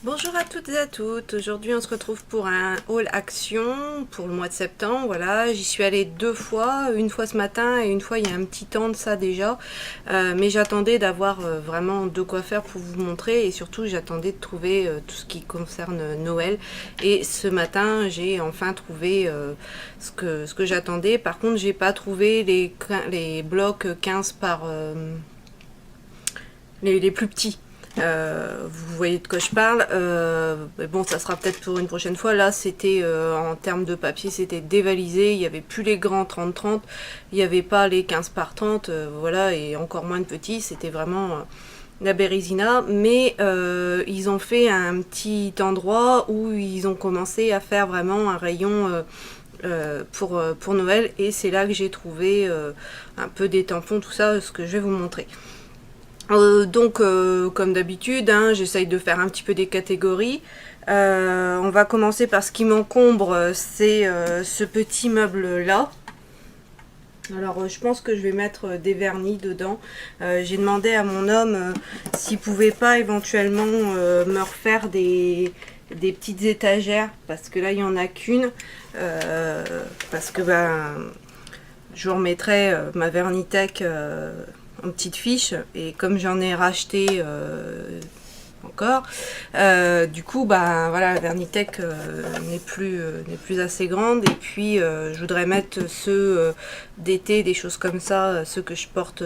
Bonjour à toutes et à toutes, aujourd'hui on se retrouve pour un haul action pour le mois de septembre. Voilà, j'y suis allée deux fois, une fois ce matin et une fois il y a un petit temps de ça déjà, mais j'attendais d'avoir vraiment de quoi faire pour vous montrer et surtout j'attendais de trouver tout ce qui concerne Noël, et ce matin j'ai enfin trouvé ce que j'attendais. Par contre j'ai pas trouvé les blocs 15 par les plus petits. Vous voyez de quoi je parle, mais bon, ça sera peut-être pour une prochaine fois. Là c'était en termes de papier, c'était dévalisé, il n'y avait plus les grands 30-30, il n'y avait pas les 15 par 30, voilà, et encore moins de petits, c'était vraiment la Bérésina. Mais ils ont fait un petit endroit où ils ont commencé à faire vraiment un rayon pour Noël, et c'est là que j'ai trouvé un peu des tampons, tout ça, ce que je vais vous montrer. Donc comme d'habitude, hein, j'essaye de faire un petit peu des catégories. On va commencer par ce qui m'encombre, c'est ce petit meuble là. Alors je pense que je vais mettre des vernis dedans. J'ai demandé à mon homme s'il pouvait pas éventuellement me refaire des petites étagères, parce que là il n'y en a qu'une, parce que je vous remettrai ma Vernitech en petite fiche, et comme j'en ai racheté encore, du coup voilà, la Vernitech n'est plus assez grande, et puis je voudrais mettre ceux d'été, des choses comme ça, ceux que je porte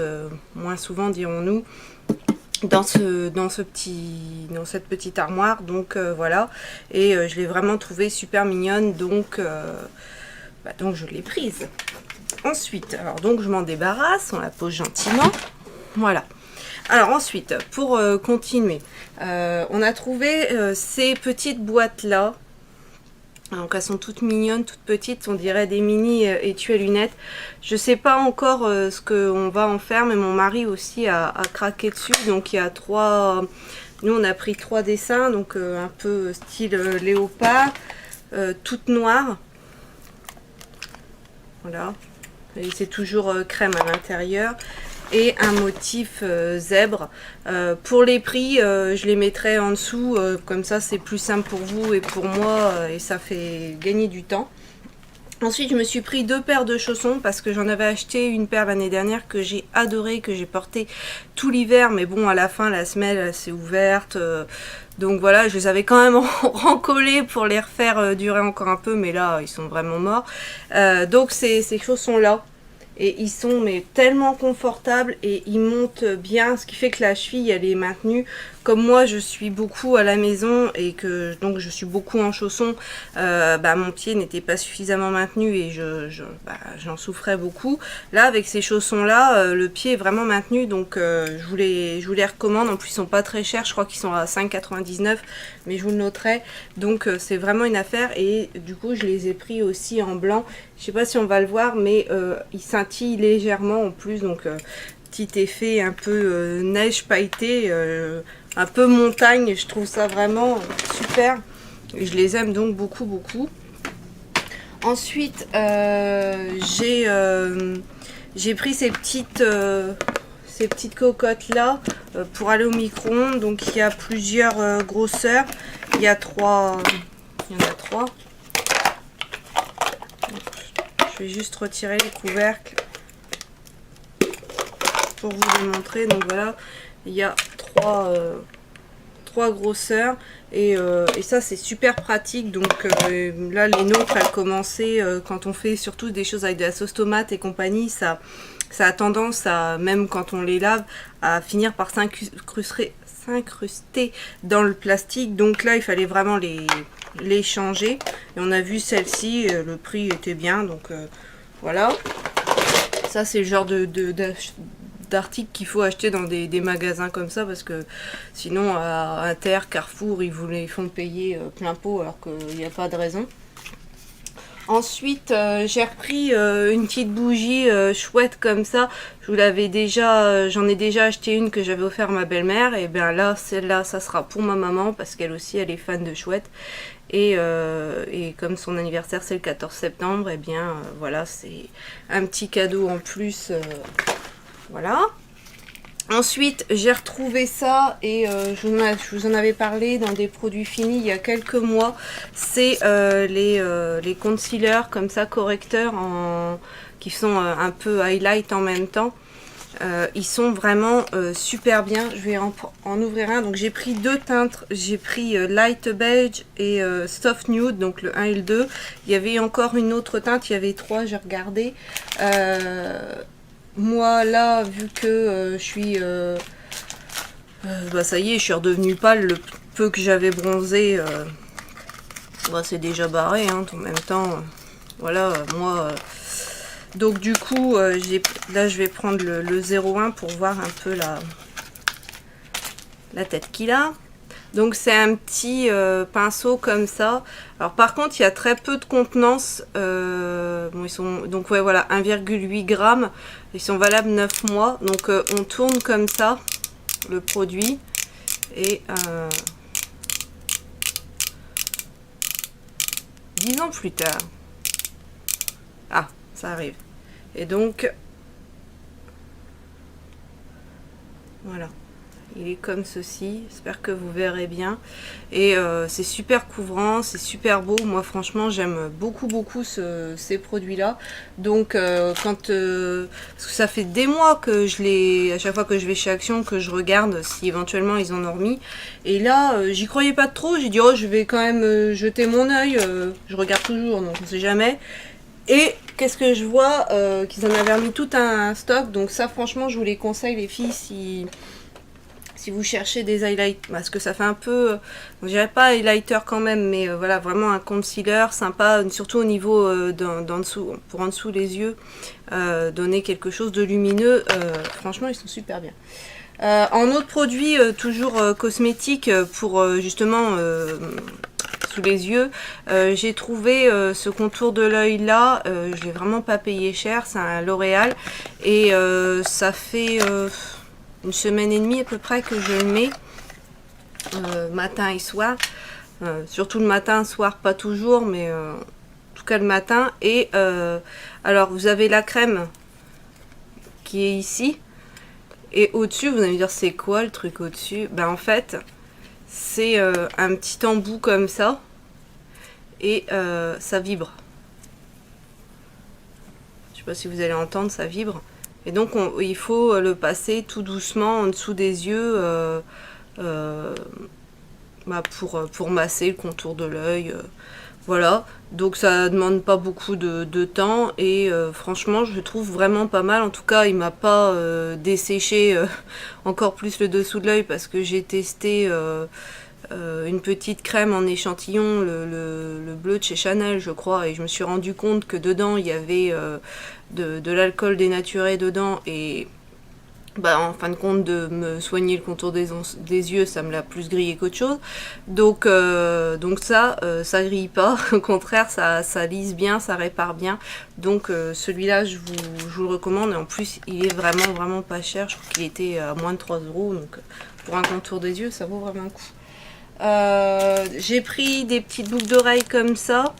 moins souvent, dirons-nous, dans cette petite armoire. Donc voilà, et je l'ai vraiment trouvée super mignonne, donc je l'ai prise. Ensuite, alors donc je m'en débarrasse, on la pose gentiment, voilà. Alors ensuite, pour continuer, on a trouvé ces petites boîtes là. Donc elles sont toutes mignonnes, toutes petites, on dirait des mini étuis à lunettes. Je sais pas encore ce qu'on va en faire, mais mon mari aussi a craqué dessus. Donc il y a trois, nous on a pris 3 dessins, donc un peu style léopard, toutes noires, voilà. C'est toujours crème à l'intérieur, et un motif zèbre. Pour les prix, je les mettrai en dessous, comme ça c'est plus simple pour vous et pour moi, et ça fait gagner du temps. Ensuite, je me suis pris 2 paires de chaussons, parce que j'en avais acheté une paire l'année dernière que j'ai adoré, que j'ai porté tout l'hiver, mais bon, à la fin la semelle elle s'est ouverte, donc voilà, je les avais quand même rencollés pour les refaire durer encore un peu, mais là ils sont vraiment morts. Donc ces chaussons là, et ils sont mais tellement confortables, et ils montent bien, ce qui fait que la cheville elle est maintenue. Comme moi je suis beaucoup à la maison, et que donc je suis beaucoup en chaussons, mon pied n'était pas suffisamment maintenu, et j'en souffrais beaucoup. Là avec ces chaussons là, le pied est vraiment maintenu, donc je vous les recommande. En plus ils sont pas très chers, je crois qu'ils sont à 5,99 €, mais je vous le noterai. Donc c'est vraiment une affaire, et du coup je les ai pris aussi en blanc. Je sais pas si on va le voir, mais ils scintillent légèrement en plus, donc petit effet un peu neige pailletée, un peu montagne. Je trouve ça vraiment super, et je les aime donc beaucoup beaucoup. Ensuite j'ai pris ces petites cocottes là pour aller au micro-ondes. Donc il y a plusieurs grosseurs, il y en a trois. Je vais juste retirer les couvercles pour vous les montrer. Donc voilà, il y a trois grosseurs, et ça c'est super pratique. Donc là les nôtres elles commençaient, quand on fait surtout des choses avec de la sauce tomate et compagnie, ça a tendance à, même quand on les lave, à finir par s'incruster dans le plastique. Donc là il fallait vraiment les changer, et on a vu celle-ci, le prix était bien, donc voilà. Ça c'est le genre d'articles qu'il faut acheter dans des magasins comme ça, parce que sinon à Inter, Carrefour, ils vous les font payer plein pot, alors qu'il n'y a pas de raison. Ensuite j'ai repris une petite bougie chouette comme ça. Je vous l'avais déjà, j'en ai déjà acheté une que j'avais offert à ma belle-mère, et bien là celle-là ça sera pour ma maman, parce qu'elle aussi elle est fan de chouette, et comme son anniversaire c'est le 14 septembre, et bien voilà, c'est un petit cadeau en plus, voilà. Ensuite, j'ai retrouvé ça et je vous en avais parlé dans des produits finis il y a quelques mois. C'est les concealers comme ça, correcteurs qui sont un peu highlight en même temps. Ils sont vraiment super bien. Je vais en ouvrir un. Donc j'ai pris deux teintes. J'ai pris Light Beige et Soft Nude, donc le 1 et le 2. Il y avait encore une autre teinte, il y avait 3, j'ai regardé. Moi là, vu que je suis... bah ça y est, je suis redevenue pâle. Le peu que j'avais bronzé, bah, c'est déjà barré. Hein, en même temps, voilà, moi... donc du coup, là je vais prendre le 01 pour voir un peu la tête qu'il a. Donc c'est un petit pinceau comme ça. Alors par contre il y a très peu de contenance. Bon, ils sont donc ouais voilà 1,8 g. Ils sont valables 9 mois. Donc on tourne comme ça le produit et 10 ans plus tard. Ah, ça arrive. Et donc voilà. Il est comme ceci, j'espère que vous verrez bien. Et c'est super couvrant, c'est super beau. Moi franchement j'aime beaucoup ces produits là. Donc parce que ça fait des mois que je les, à chaque fois que je vais chez Action, que je regarde si éventuellement ils en ont remis. Et là j'y croyais pas trop, j'ai dit oh je vais quand même jeter mon œil. Je regarde toujours donc on sait jamais. Et qu'est-ce que je vois qu'ils en avaient remis tout un stock. Donc ça franchement je vous les conseille les filles si vous cherchez des highlights, parce que ça fait un peu, je dirais pas highlighter quand même, mais voilà, vraiment un concealer sympa, surtout au niveau d'en dessous, pour en dessous les yeux, donner quelque chose de lumineux, franchement ils sont super bien. En autre produit, toujours cosmétique, pour justement sous les yeux, j'ai trouvé ce contour de l'œil là, je l'ai vraiment pas payé cher, c'est un L'Oréal, et ça fait... une semaine et demie à peu près que je le mets matin et soir, surtout le matin, soir pas toujours, mais en tout cas le matin. Et alors vous avez la crème qui est ici et au dessus vous allez me dire c'est quoi le truc au dessus. Ben en fait c'est un petit embout comme ça et ça vibre. Je sais pas si vous allez entendre, ça vibre. Et donc il faut le passer tout doucement en dessous des yeux bah pour masser le contour de l'œil. Voilà, donc ça demande pas beaucoup de temps et franchement je le trouve vraiment pas mal. En tout cas il m'a pas desséché encore plus le dessous de l'œil parce que j'ai testé une petite crème en échantillon, le bleu de chez Chanel je crois, et je me suis rendu compte que dedans il y avait de l'alcool dénaturé dedans et bah, en fin de compte de me soigner le contour des yeux ça me l'a plus grillé qu'autre chose. Donc ça grille pas, au contraire ça lisse bien, ça répare bien. Donc celui-là je vous le recommande et en plus il est vraiment pas cher, je crois qu'il était à moins de 3 €, donc pour un contour des yeux ça vaut vraiment le coup. J'ai pris des petites boucles d'oreilles comme ça,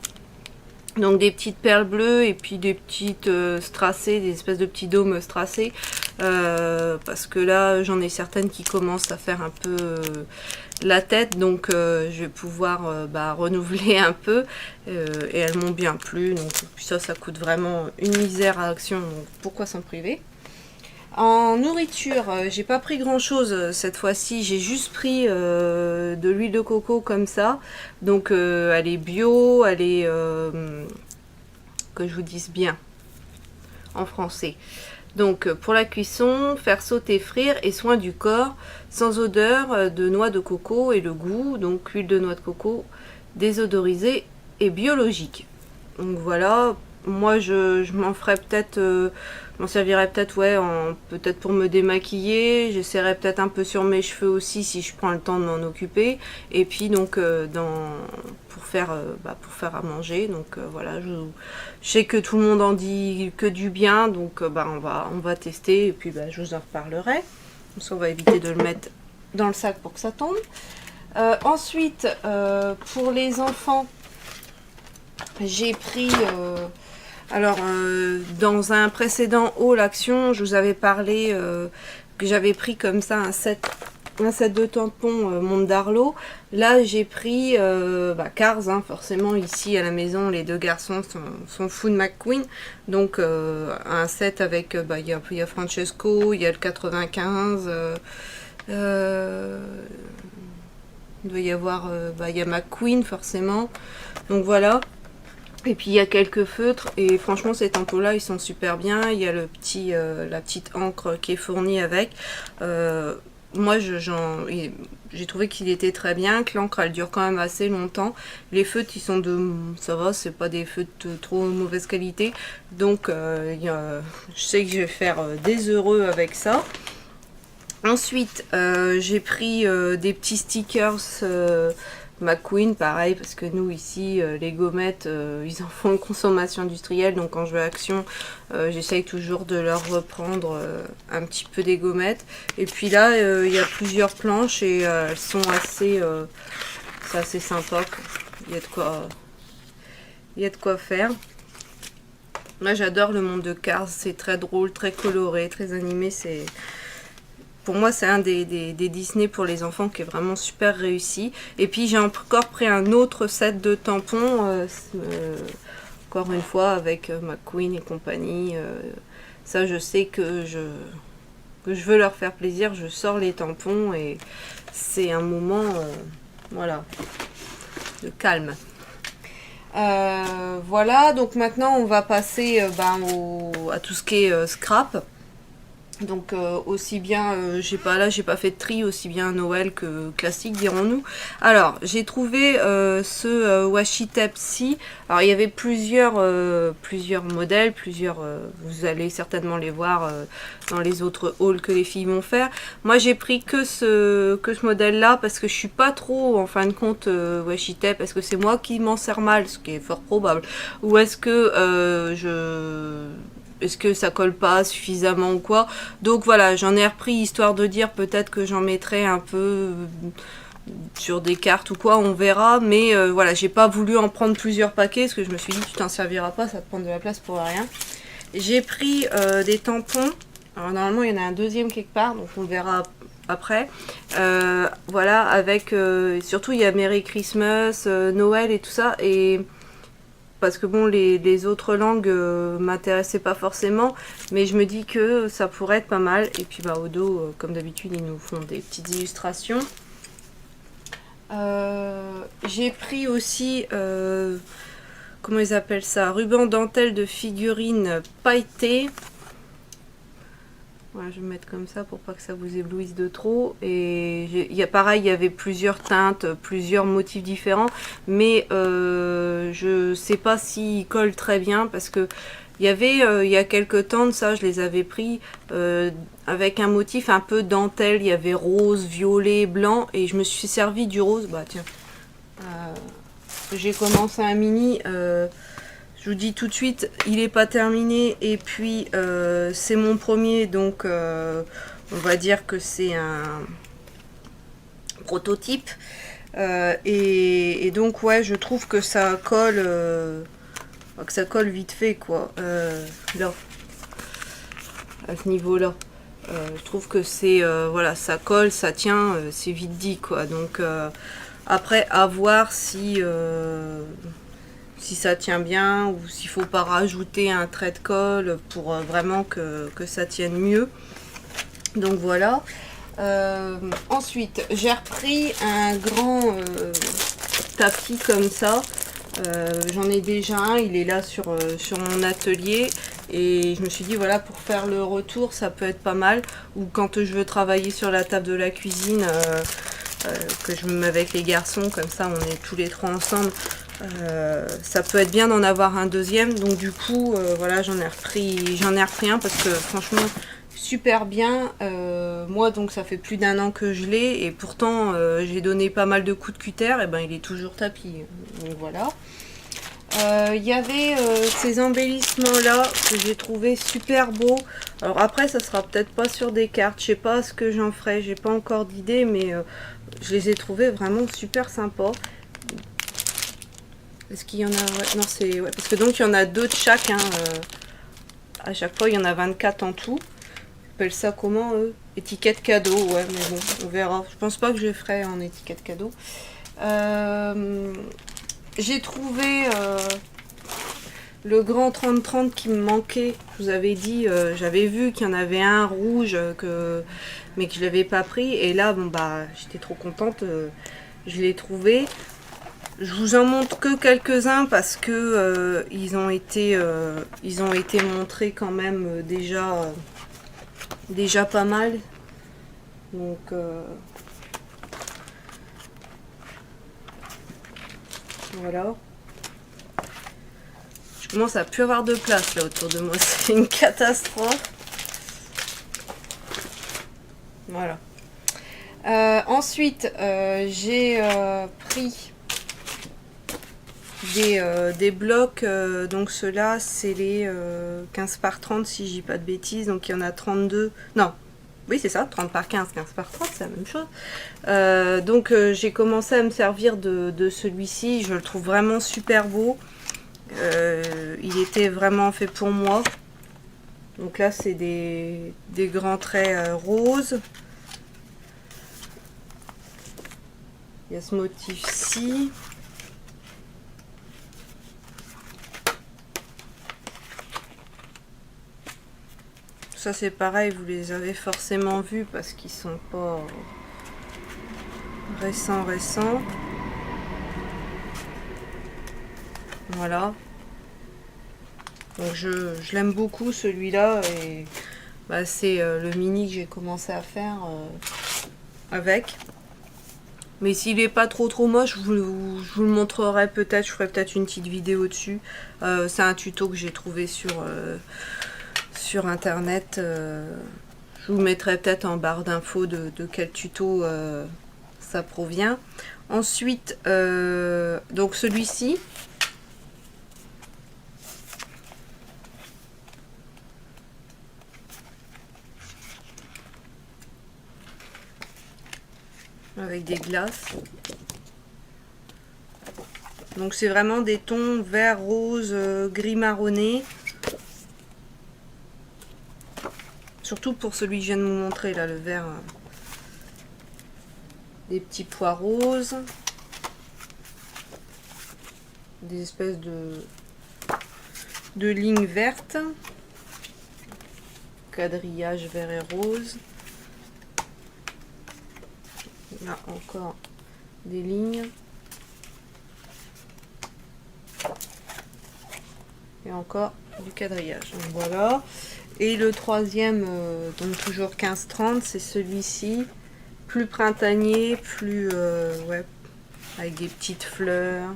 donc des petites perles bleues et puis des petites strassées, des espèces de petits dômes strassés, parce que là j'en ai certaines qui commencent à faire un peu la tête, donc je vais pouvoir renouveler un peu, et elles m'ont bien plu, donc puis ça coûte vraiment une misère à Action, donc pourquoi s'en priver. En nourriture, j'ai pas pris grand chose cette fois-ci, j'ai juste pris de l'huile de coco comme ça, donc elle est bio, elle est, que je vous dise bien en français. Donc pour la cuisson, faire sauter, frire et soin du corps, sans odeur de noix de coco et le goût, donc huile de noix de coco, désodorisée et biologique. Donc voilà, moi je m'en ferais peut-être... m'en servirait peut-être peut-être pour me démaquiller, j'essaierai peut-être un peu sur mes cheveux aussi si je prends le temps de m'en occuper, et puis donc pour faire à manger. Donc voilà, je sais que tout le monde en dit que du bien, donc on va tester et puis je vous en reparlerai. Comme ça on va éviter de le mettre dans le sac pour que ça tombe. Ensuite pour les enfants, j'ai pris alors dans un précédent haul Action, je vous avais parlé que j'avais pris comme ça un set de tampons Mondarlo. Là j'ai pris Cars, hein, forcément ici à la maison les deux garçons sont fous de McQueen, donc un set avec il y a Francesco, il y a le 95, il doit y avoir il y a McQueen forcément, donc voilà. Et puis il y a quelques feutres et franchement ces tampons là ils sont super bien. Il y a le petit la petite encre qui est fournie avec. Moi j'ai trouvé qu'il était très bien, que l'encre elle dure quand même assez longtemps. Les feutres ils sont ça va, c'est pas des feutres de trop mauvaise qualité, donc je sais que je vais faire des heureux avec ça. Ensuite j'ai pris des petits stickers McQueen, pareil, parce que nous ici les gommettes ils en font une consommation industrielle, donc quand je vais à Action j'essaye toujours de leur reprendre un petit peu des gommettes. Et puis là il y a plusieurs planches et elles sont assez c'est assez sympa quoi. Il y a de quoi faire. Moi j'adore le monde de Cars, c'est très drôle, très coloré, très animé. C'est pour moi, c'est un des Disney pour les enfants qui est vraiment super réussi. Et puis, j'ai encore pris un autre set de tampons, encore une fois, avec McQueen et compagnie. Ça, je sais que je veux leur faire plaisir. Je sors les tampons et c'est un moment, voilà, de calme. Voilà, donc maintenant, on va passer à tout ce qui est scrap. Donc aussi bien, j'ai pas fait de tri, aussi bien Noël que classique dirons-nous. Alors j'ai trouvé ce washi tape-ci. Alors il y avait plusieurs modèles, vous allez certainement les voir dans les autres hauls que les filles vont faire. Moi j'ai pris que ce modèle là parce que je suis pas trop en fin de compte washi tape. Est-ce que c'est moi qui m'en sers mal, ce qui est fort probable, ou est-ce que est-ce que ça colle pas suffisamment ou quoi. Donc voilà, j'en ai repris histoire de dire peut-être que j'en mettrai un peu sur des cartes ou quoi, on verra. Mais voilà, j'ai pas voulu en prendre plusieurs paquets parce que je me suis dit tu t'en serviras pas, ça te prend de la place pour rien. J'ai pris des tampons. Alors normalement il y en a un deuxième quelque part, donc on verra après. Voilà, avec surtout il y a Merry Christmas, Noël et tout ça. Et parce que bon, les autres langues m'intéressaient pas forcément, mais je me dis que ça pourrait être pas mal. Et puis au dos, comme d'habitude, ils nous font des petites illustrations. J'ai pris aussi, comment ils appellent ça, ruban dentelle de figurines pailletées. Voilà, je vais me mettre comme ça pour pas que ça vous éblouisse de trop. Et pareil, il y avait plusieurs teintes, plusieurs motifs différents, mais je sais pas s'ils collent très bien parce que il y avait il y a quelques temps de ça, je les avais pris avec un motif un peu dentelle. Il y avait rose, violet, blanc, et je me suis servi du rose. Bah tiens, j'ai commencé un mini. Je vous dis tout de suite, il n'est pas terminé et puis c'est mon premier, donc on va dire que c'est un prototype. Et donc ouais, je trouve que ça colle vite fait quoi. Là, à ce niveau-là, je trouve que c'est voilà, ça colle, ça tient, c'est vite dit quoi. Donc après, à voir si ça tient bien ou s'il faut pas rajouter un trait de colle pour vraiment que ça tienne mieux. Donc voilà. Ensuite j'ai repris un grand tapis comme ça. J'en ai déjà un, il est là sur mon atelier et je me suis dit voilà, pour faire le retour ça peut être pas mal, ou quand je veux travailler sur la table de la cuisine que je me mets avec les garçons, comme ça on est tous les trois ensemble. Ça peut être bien d'en avoir un deuxième, donc du coup voilà, j'en ai repris un parce que franchement super bien. Moi donc ça fait plus d'1 an que je l'ai et pourtant j'ai donné pas mal de coups de cutter, et ben il est toujours tapis, donc voilà. Il y avait ces embellissements là que j'ai trouvé super beaux. Alors après ça sera peut-être pas sur des cartes, je sais pas ce que j'en ferai, j'ai pas encore d'idée, mais je les ai trouvés vraiment super sympas. Est-ce qu'il y en a? Ouais, non, c'est... Ouais, parce que donc il y en a 2 de chaque. Hein, à chaque fois, il y en a 24 en tout. appellent ça comment eux? Étiquette cadeau, ouais, mais bon, on verra. Je pense pas que je les ferai en étiquette cadeau. J'ai trouvé le grand 30-30 qui me manquait. Je vous avais dit, j'avais vu qu'il y en avait un rouge, mais que je l'avais pas pris. Et là, bon bah, j'étais trop contente. Je l'ai trouvé. Je vous en montre que quelques-uns parce que ils ont été montrés quand même déjà pas mal. Donc voilà. Je commence à plus avoir de place là autour de moi, c'est une catastrophe. Voilà. Ensuite, j'ai pris des blocs, donc ceux-là c'est les 15 par 30 si je dis pas de bêtises, donc il y en a 32, non, oui c'est ça, 30 par 15, 15 par 30, c'est la même chose. Donc j'ai commencé à me servir de celui-ci, je le trouve vraiment super beau. Il était vraiment fait pour moi. Donc là c'est des grands traits roses. Il y a ce motif-ci. Ça c'est pareil, vous les avez forcément vus parce qu'ils sont pas récents. Voilà. Donc je l'aime beaucoup celui-là et bah, c'est le mini que j'ai commencé à faire avec. Mais s'il est pas trop moche, je vous le montrerai peut-être, je ferai peut-être une petite vidéo dessus. C'est un tuto que j'ai trouvé sur internet. Je vous mettrai peut-être en barre d'infos de quel tuto ça provient. Ensuite, donc celui-ci. Avec des glaces. Donc c'est vraiment des tons vert, rose, gris marronné. Surtout pour celui que je viens de vous montrer là, le vert. Des petits pois roses. Des espèces de lignes vertes. Quadrillage vert et rose. Là encore des lignes. Et encore du quadrillage. Donc voilà. Et le troisième, donc toujours 15-30, c'est celui-ci. Plus printanier, plus ouais, avec des petites fleurs.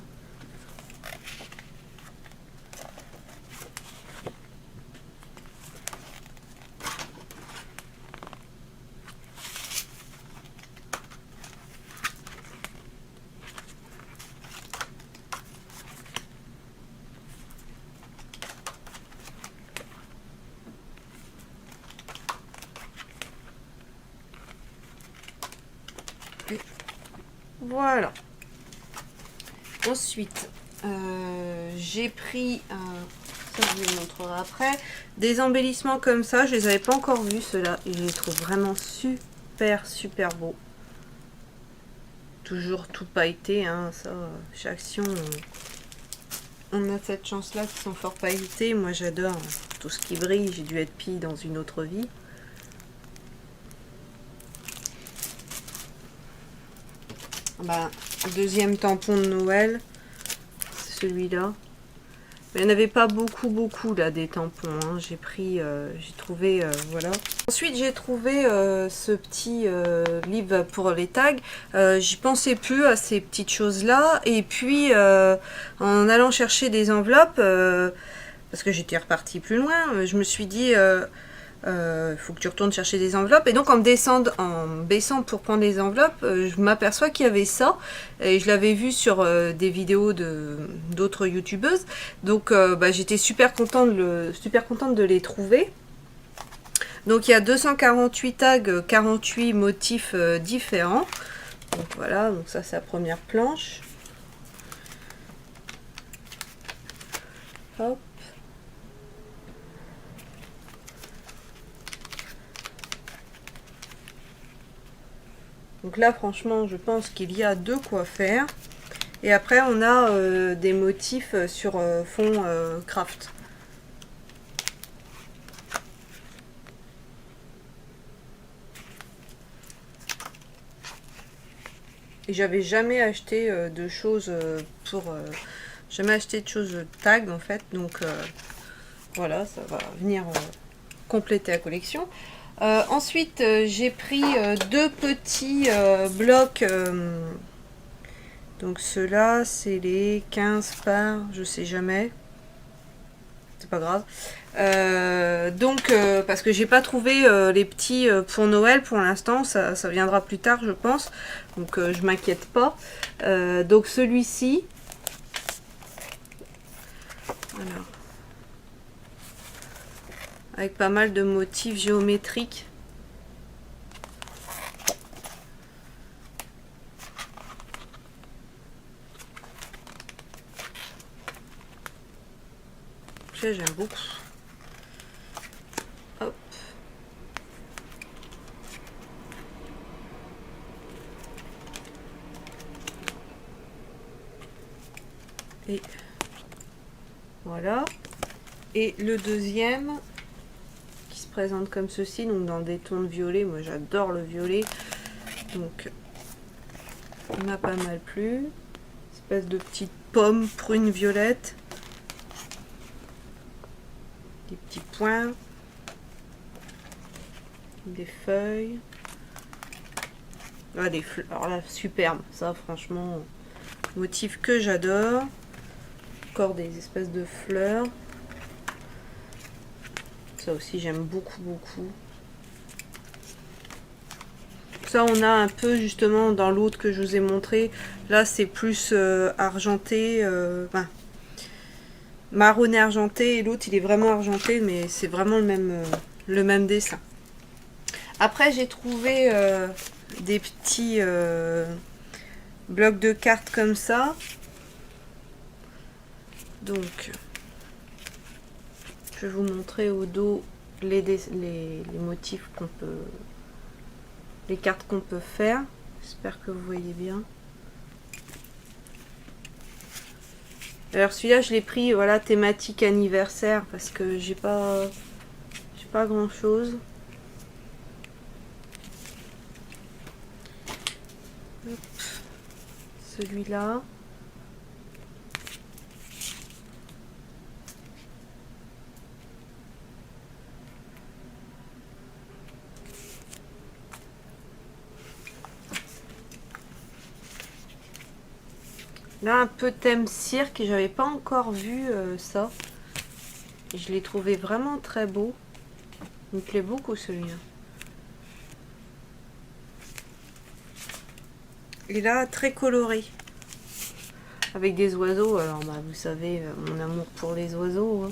Voilà. Ensuite, j'ai pris, ça je vous le montrerai après, des embellissements comme ça. Je les avais pas encore vus ceux-là et je les trouve vraiment super toujours tout pailleté, hein, ça, chez Action, on a cette chance-là qu'ils sont fort pailletés. Moi j'adore tout ce qui brille, j'ai dû être pie dans une autre vie. Bah, deuxième tampon de Noël, c'est celui-là. Mais il n'y en avait pas beaucoup là des tampons. Hein. J'ai pris, j'ai trouvé, voilà. Ensuite j'ai trouvé ce petit livre pour les tags. J'y pensais plus à ces petites choses là. Et puis en allant chercher des enveloppes, parce que j'étais repartie plus loin, je me suis dit faut que tu retournes chercher des enveloppes. Et donc en baissant pour prendre les enveloppes, je m'aperçois qu'il y avait ça. Et je l'avais vu sur des vidéos d'autres youtubeuses. Donc bah, j'étais super contente de les trouver. Donc il y a 248 tags, 48 motifs différents. Donc voilà, donc ça c'est la première planche. Hop. Donc là franchement je pense qu'il y a de quoi faire. Et après on a des motifs sur fond craft. Et j'avais jamais acheté de choses pour... jamais acheté de choses tag en fait. Donc voilà, ça va venir compléter la collection. Ensuite, j'ai pris deux petits blocs. Donc ceux-là, c'est les 15 par, je sais jamais. C'est pas grave. Parce que j'ai pas trouvé les petits pour Noël pour l'instant. Ça viendra plus tard, je pense. Donc je m'inquiète pas. Donc celui-ci. Alors. Avec pas mal de motifs géométriques. J'aime beaucoup. Hop. Et voilà. Et le deuxième qui se présente comme ceci, donc dans des tons de violet. Moi j'adore le violet. Donc il m'a pas mal plu. Espèce de petite pomme prune violette. Des petits points, des feuilles, des fleurs. Alors là, superbe, ça franchement, motif que j'adore. Encore des espèces de fleurs. Ça aussi j'aime beaucoup. Ça on a un peu justement dans l'autre que je vous ai montré. Là c'est plus argenté, marronné argenté, et l'autre il est vraiment argenté, mais c'est vraiment le même dessin. Après j'ai trouvé des petits blocs de cartes comme ça. Donc je vais vous montrer au dos les motifs qu'on peut, les cartes qu'on peut faire. J'espère que vous voyez bien. Alors celui-là je l'ai pris, voilà, thématique anniversaire, parce que j'ai pas grand chose. Celui-là. Là un peu thème cirque, et j'avais pas encore vu ça. Je l'ai trouvé vraiment très beau. Il me plaît beaucoup celui-là. Et là très coloré. Avec des oiseaux. Alors vous savez mon amour pour les oiseaux. Hein.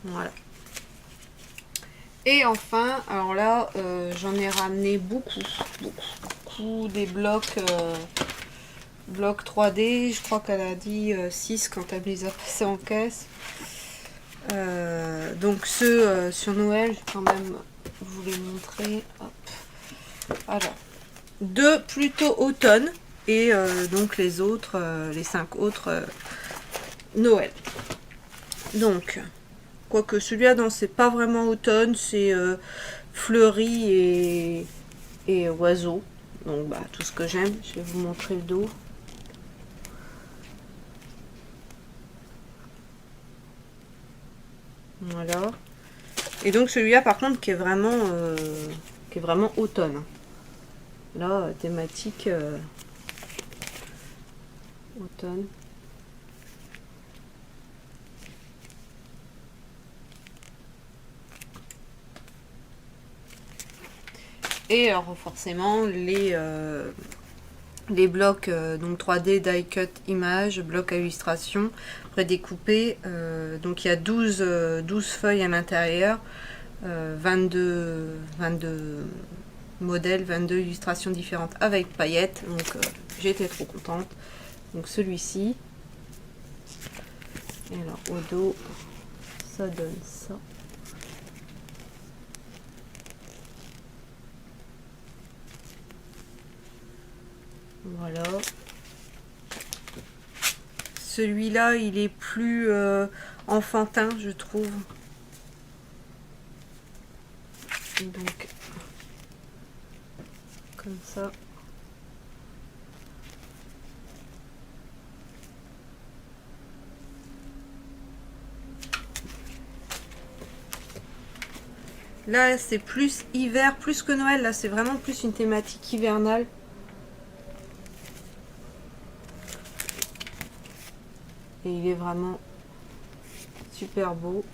Voilà. Et enfin, alors là, j'en ai ramené beaucoup des blocs, blocs 3D. Je crois qu'elle a dit 6 quand elle les a passés en caisse. Donc ceux sur Noël, je vais quand même vous les montrer. Hop. Alors, 2 plutôt automne et donc les autres, les 5 autres Noël. Donc... Quoique celui-là, non, c'est pas vraiment automne, c'est fleuri et oiseau. Donc, tout ce que j'aime. Je vais vous montrer le dos. Voilà. Et donc celui-là, par contre, qui est vraiment automne. Là, thématique automne. Et alors forcément les blocs donc 3D die cut image, blocs à illustration prédécoupés. Donc il y a 12 feuilles à l'intérieur, 22 modèles, 22 illustrations différentes avec paillettes. Donc j'étais trop contente. Donc celui-ci. Et alors au dos, ça donne ça. Voilà. Celui-là, il est plus enfantin, je trouve. Donc, comme ça. Là, c'est plus hiver, plus que Noël. Là, c'est vraiment plus une thématique hivernale. Et il est vraiment super beau.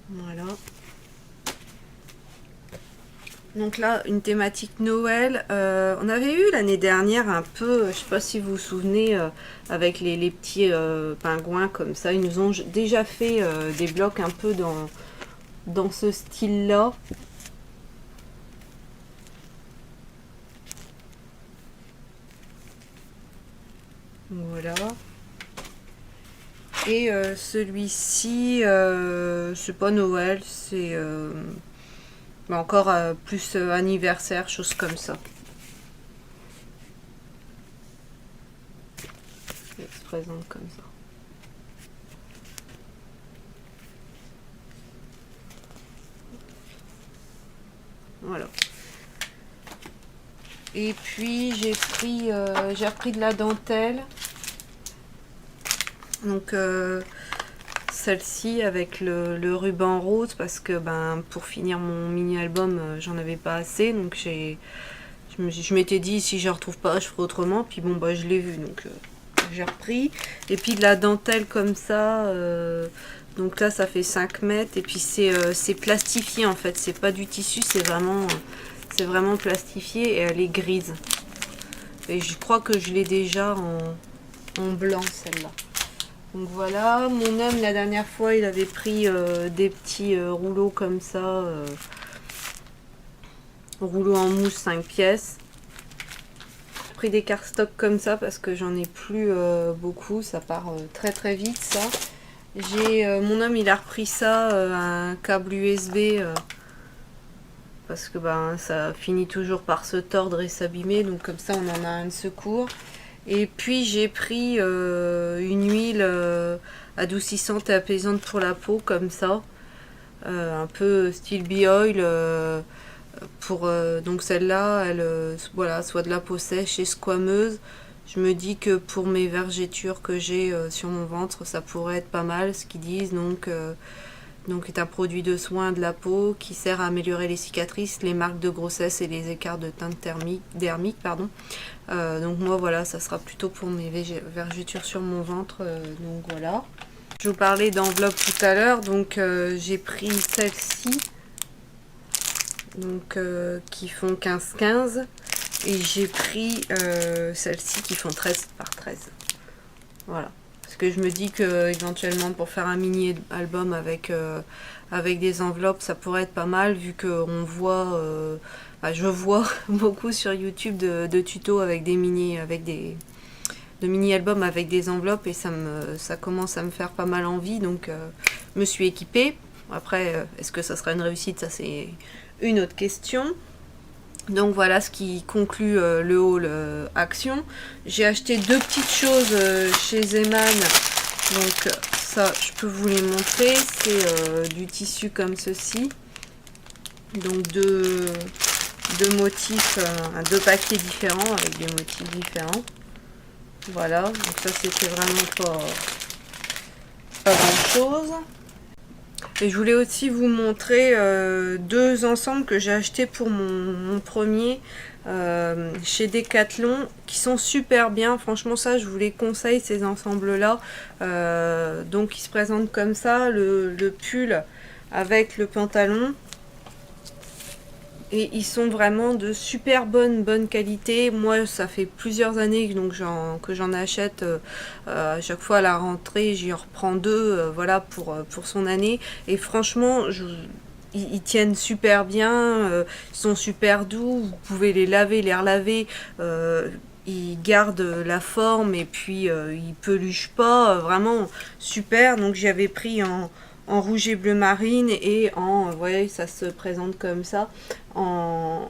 Voilà. Donc là, une thématique Noël. On avait eu l'année dernière un peu, je sais pas si vous vous souvenez, avec les petits pingouins comme ça. Ils nous ont déjà fait des blocs un peu dans ce style-là. Voilà. Et celui-ci, c'est pas Noël, c'est encore plus anniversaire, chose comme ça. Il se présente comme ça. Voilà. Et puis j'ai repris de la dentelle. Donc celle-ci avec le ruban rose parce que pour finir mon mini album j'en avais pas assez, donc je m'étais dit si je retrouve pas je ferai autrement, puis bon je l'ai vu, donc j'ai repris. Et puis de la dentelle comme ça, donc là ça fait 5 mètres, et puis c'est plastifié en fait, c'est pas du tissu, c'est vraiment plastifié, et elle est grise. Et je crois que je l'ai déjà en blanc celle-là. Donc voilà, mon homme la dernière fois il avait pris des petits rouleaux comme ça, rouleaux en mousse 5 pièces. J'ai pris des cardstock comme ça parce que j'en ai plus beaucoup, ça part très très vite ça. Mon homme il a repris ça, un câble USB, parce que ça finit toujours par se tordre et s'abîmer, donc comme ça on en a un de secours. Et puis j'ai pris une huile adoucissante et apaisante pour la peau comme ça, un peu style Bioil, donc celle-là, elle voilà, soit de la peau sèche et squameuse. Je me dis que pour mes vergetures que j'ai sur mon ventre, ça pourrait être pas mal, ce qu'ils disent. Donc est un produit de soin de la peau qui sert à améliorer les cicatrices, les marques de grossesse et les écarts de teinte dermique. Donc moi voilà, ça sera plutôt pour mes vergetures sur mon ventre. Donc voilà. Je vous parlais d'enveloppe tout à l'heure, donc j'ai pris celle-ci, donc qui font 15-15, et j'ai pris celle-ci qui font 13 par 13. Voilà. Parce que je me dis que éventuellement pour faire un mini album avec des enveloppes, ça pourrait être pas mal, vu qu'on voit, je vois beaucoup sur YouTube de tutos avec des mini albums avec des enveloppes, et ça commence à me faire pas mal envie, donc je me suis équipée. Après, est-ce que ça sera une réussite, ça c'est une autre question. Donc voilà ce qui conclut le haul Action. J'ai acheté 2 petites choses chez Zeman. Donc ça, je peux vous les montrer. C'est du tissu comme ceci. Donc deux motifs, 2 paquets différents avec des motifs différents. Voilà, donc ça c'était vraiment pas grand chose. Et je voulais aussi vous montrer 2 ensembles que j'ai achetés pour mon premier chez Decathlon, qui sont super bien. Franchement, ça je vous les conseille, ces ensembles là. Donc ils se présentent comme ça, le pull avec le pantalon. Et ils sont vraiment de super bonne qualité. Moi, ça fait plusieurs années que j'en achète. À chaque fois à la rentrée, j'y reprends 2, voilà, pour son année. Et franchement, ils tiennent super bien. Ils sont super doux. Vous pouvez les laver, les relaver. il garde la forme et puis il peluche pas, vraiment super. Donc j'avais pris en rouge et bleu marine et vous voyez, ça se présente comme ça, en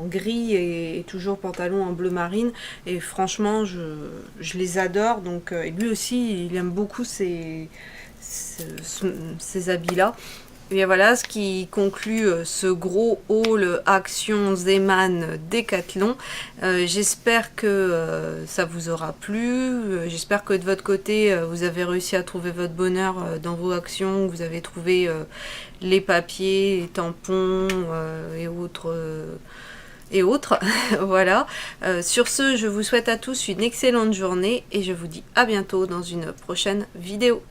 gris et toujours pantalon en bleu marine. Et franchement, je les adore. Donc, et lui aussi, il aime beaucoup ces habits-là. Et bien voilà ce qui conclut ce gros haul Action Zeman Décathlon. J'espère que ça vous aura plu. J'espère que de votre côté, vous avez réussi à trouver votre bonheur dans vos actions. Vous avez trouvé les papiers, les tampons et autres. Voilà. Sur ce, je vous souhaite à tous une excellente journée et je vous dis à bientôt dans une prochaine vidéo.